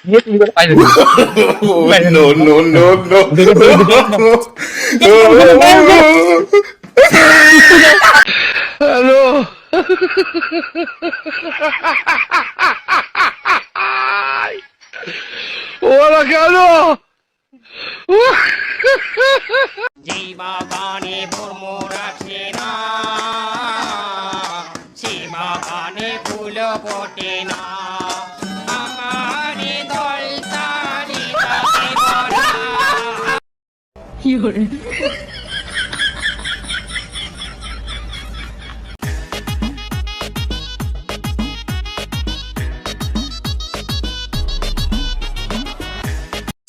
No, no, no, no. Hello ওরা কেন যে বাগানে ভ্রমর আছে না সে বাগানে ফুল ফোটে না আমার দল তারি তাকে বলা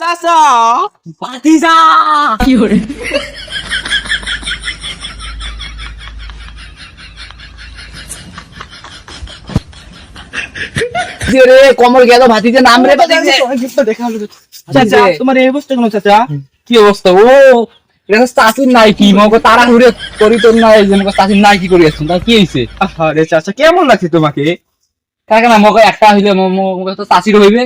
চাচা ভাতিজা রে কমল গেল ভাতিজা নাম রে চাচা তোমার এই অবস্থা কেন চাচা? কি অবস্থা ও এটা চাষির নাই কি মগো তারা ঘুরে করি তোর নাই যে মগো চাষির নাই কি করি আসছেন তা কি হইছে আরে চাচা কেমন লাগছে তোমাকে? কাকে না মগো একটা হইলে মগো তো চাষির হইবে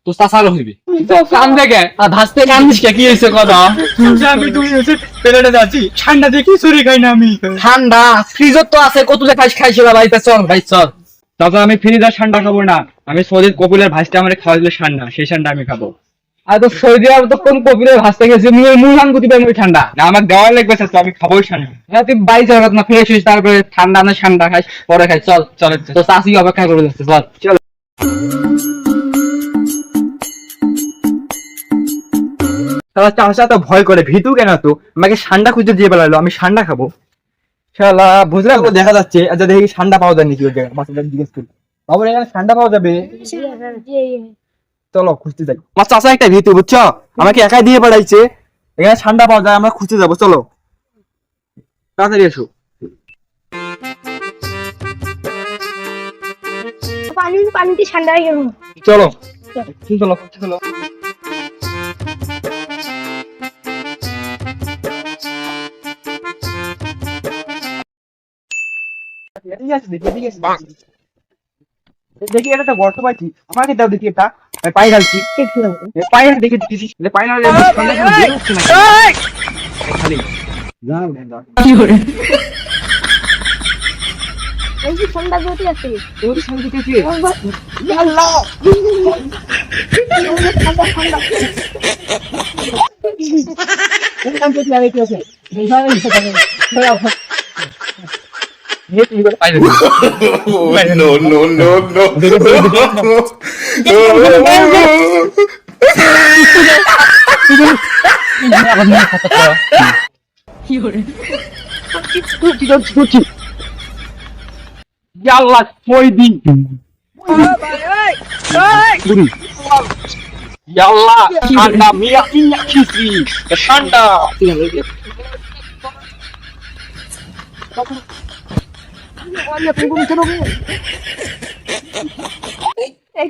তো চাষারও হইবে তো কান দেখে আর ভাসতে কান্দিস কি হইছে কথা আমি তুমি হচ্ছে পেলেটে যাচ্ছি ঠান্ডা দেখি চুরি খাই না আমি ঠান্ডা ফ্রিজত তো আছে কত যে খাইছিল ভাই তা চল ভাই চল চাচা আমি ফ্রিজের ঠান্ডা খাবো না, আমি সৌদির কপিলের ভাজটা আমার খাওয়া দিলে ঠান্ডা সেই ঠান্ডা আমি খাবো। আর তো সৌদি আরব তো কোন কপিলে ভাসতে গেছে মুই হান গতি পাই ঠান্ডা না আমার দেওয়া লাগবে চাচা, আমি খাবোই ঠান্ডা। হ্যাঁ তুই বাই যাবে না ফ্রেশ হইস তারপরে ঠান্ডা না ঠান্ডা খাইস পরে খাই চল চল তো চাষি অপেক্ষা করে যাচ্ছে চল চল তাহলে চাচা তো ভয় করে ভীতু কেন তো আমাকে ঠান্ডা খুঁজে দিয়ে বেড়ালো, আমি ঠান্ডা খাবো শালা বুঝলাম তো দেখা যাচ্ছে। আচ্ছা দেখি ঠান্ডা পাওয়া যায় নাকি ওই জায়গায় মাছটা জিজ্ঞেস করি বাবু এখানে ঠান্ডা পাওয়া যাবে? চলো খুঁজতে যাই। আমার চাচা একটা ভীতু বুঝছো, আমাকে একাই দিয়ে বেড়াইছে, এখানে ঠান্ডা পাওয়া যায় আমরা খুঁজতে যাবো, চলো তাড়াতাড়ি এসো। পানিতে ঠান্ডা হয়ে গেল। চলো চলো চলো দেখি এটা গর্ত পাইছি, আমাকে দাও দেখি এটা পায়ে ঢালছি পায়ে দেখে দিচ্ছি পায়ে না খালি এই যে ঠান্ডা গতি আছে। No, no, no, no. আল্লাহ কই দিন আল্লাহ ঠান্ডা মিয়া কি রাখিছি ঠান্ডা এই